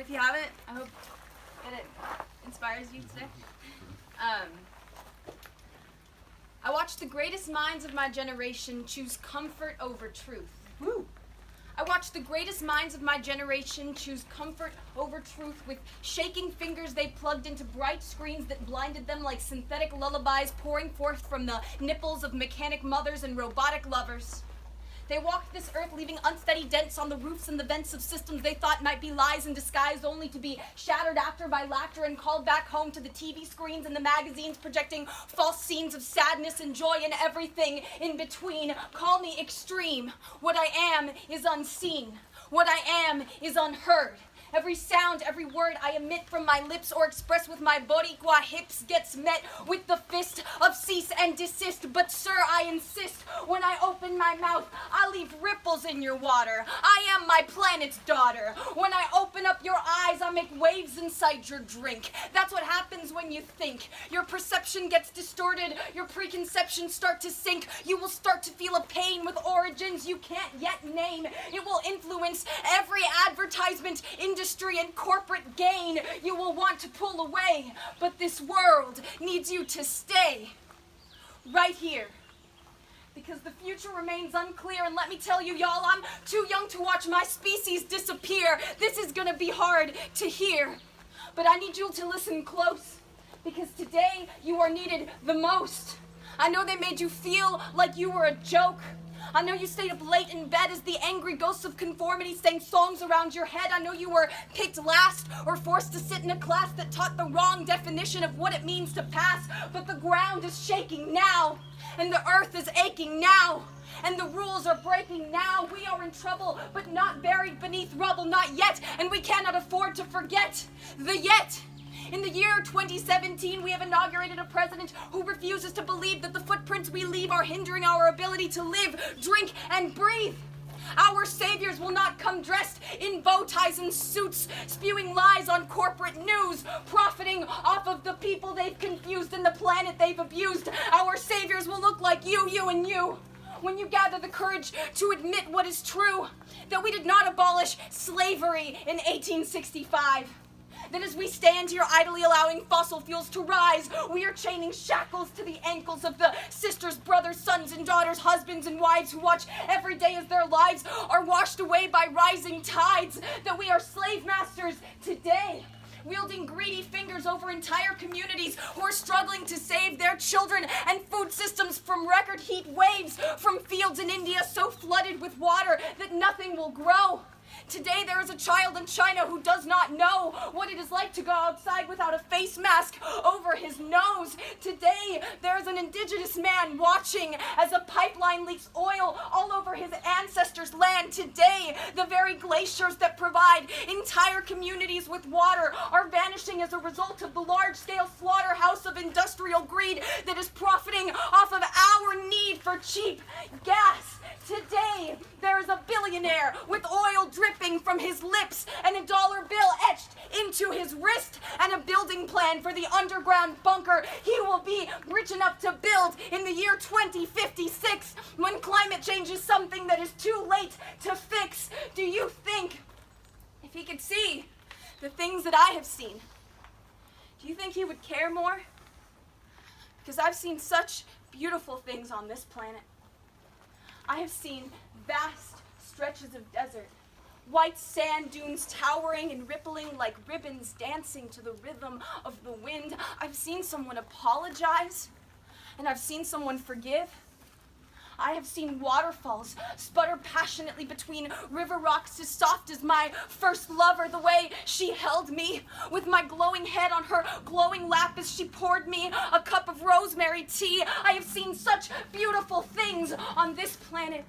if you haven't, I hope that it inspires you today. I watched the greatest minds of my generation choose comfort over truth. Woo. I watched the greatest minds of my generation choose comfort over truth. With shaking fingers, they plugged into bright screens that blinded them like synthetic lullabies pouring forth from the nipples of mechanic mothers and robotic lovers. They walked this earth, leaving unsteady dents on the roofs and the vents of systems they thought might be lies in disguise, only to be shattered after by laughter and called back home to the TV screens and the magazines, projecting false scenes of sadness and joy and everything in between. Call me extreme. What I am is unseen. What I am is unheard. Every sound, every word I emit from my lips or express with my boricua hips gets met with the fist of cease and desist. But sir, I insist, when I open my mouth, I leave ripples in your water. I am my planet's daughter. When I open up your eyes, I make waves inside your drink. That's what happens when you think. Your perception gets distorted, your preconceptions start to sink. You will start to feel a pain with origins you can't yet name. It will influence every advertisement, industry, and corporate gain. You will want to pull away, but this world needs you to stay right here, because the future remains unclear. And let me tell you, y'all, I'm too young to watch my species disappear. This is gonna be hard to hear, but I need you to listen close, because today you are needed the most. I know they made you feel like you were a joke. I know you stayed up late in bed as the angry ghosts of conformity sang songs around your head. I know you were picked last or forced to sit in a class that taught the wrong definition of what it means to pass. But the ground is shaking now, and the earth is aching now, and the rules are breaking now. We are in trouble, but not buried beneath rubble, not yet, and we cannot afford to forget the yet. In the year 2017, we have inaugurated a president who refuses to believe that the footprints we leave are hindering our ability to live, drink, and breathe. Our saviors will not come dressed in bow ties and suits, spewing lies on corporate news, profiting off of the people they've confused and the planet they've abused. Our saviors will look like you, and you. When you gather the courage to admit what is true, that we did not abolish slavery in 1865. That as we stand here idly allowing fossil fuels to rise, we are chaining shackles to the ankles of the sisters, brothers, sons, and daughters, husbands, and wives who watch every day as their lives are washed away by rising tides. That we are slave masters today, wielding greedy fingers over entire communities who are struggling to save their children and food systems from record heat waves, from fields in India so flooded with water that nothing will grow. Today there is a child in China who does not know what it is like to go outside without a face mask over his nose. Today there is an indigenous man watching as a pipeline leaks oil all over his ancestors' land. Today the very glaciers that provide entire communities with water are vanishing as a result of the large-scale slaughterhouse of industrial greed that is profiting off of our need for cheap gas. Today, there is a billionaire with oil dripping from his lips and a dollar bill etched into his wrist and a building plan for the underground bunker he will be rich enough to build in the year 2056 when climate change is something that is too late to fix. Do you think, if he could see the things that I have seen, do you think he would care more? Because I've seen such beautiful things on this planet. I have seen vast stretches of desert, white sand dunes towering and rippling like ribbons dancing to the rhythm of the wind. I've seen someone apologize, and I've seen someone forgive. I have seen waterfalls sputter passionately between river rocks as soft as my first lover, the way she held me with my glowing head on her glowing lap as she poured me a cup of rosemary tea. I have seen such beautiful things on this planet.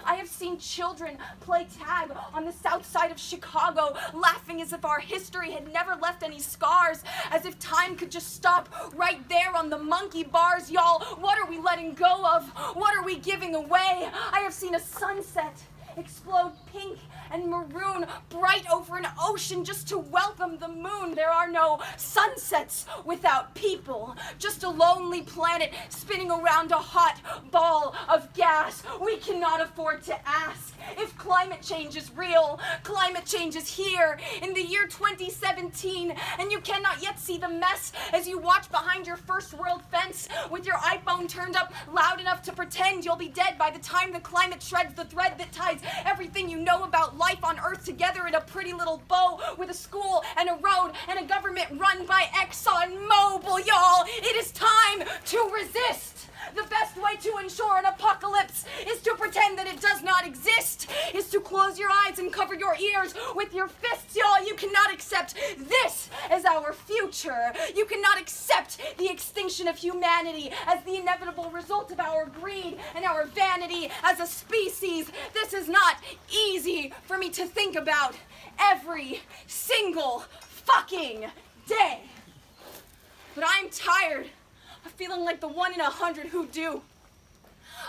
I have seen children play tag on the south side of Chicago, laughing as if our history had never left any scars, as if time could just stop right there on the monkey bars. Y'all, what are we letting go of? What are we giving away? I have seen a sunset explode pink and maroon, bright over an ocean just to welcome the moon. There are no sunsets without people, just a lonely planet spinning around a hot ball of gas. We cannot afford to ask if climate change is real. Climate change is here in the year 2017, and you cannot yet see the mess as you watch behind your first world fence with your iPhone turned up loud enough to pretend you'll be dead by the time the climate shreds the thread that ties everything you know about life on Earth together in a pretty little bow with a school and a road and a government run by ExxonMobil, y'all. It is time to resist. The best way to ensure an apocalypse is to pretend that it does not exist, is to close your eyes and cover your ears with your fists, y'all. You cannot accept this as our future. You cannot accept the extinction of humanity as the inevitable result of our greed and our vanity as a species. This is not easy for me to think about every single fucking day. But I'm tired of feeling like the 1 in 100 who do.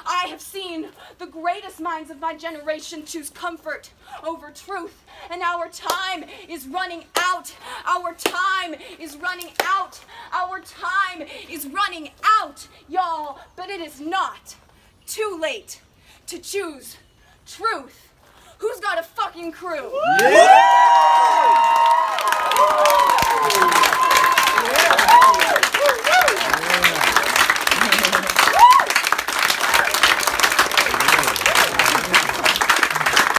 I have seen the greatest minds of my generation choose comfort over truth, and our time is running out. Our time is running out. Our time is running out, y'all. But it is not too late to choose truth. Who's got a fucking crew? Yeah!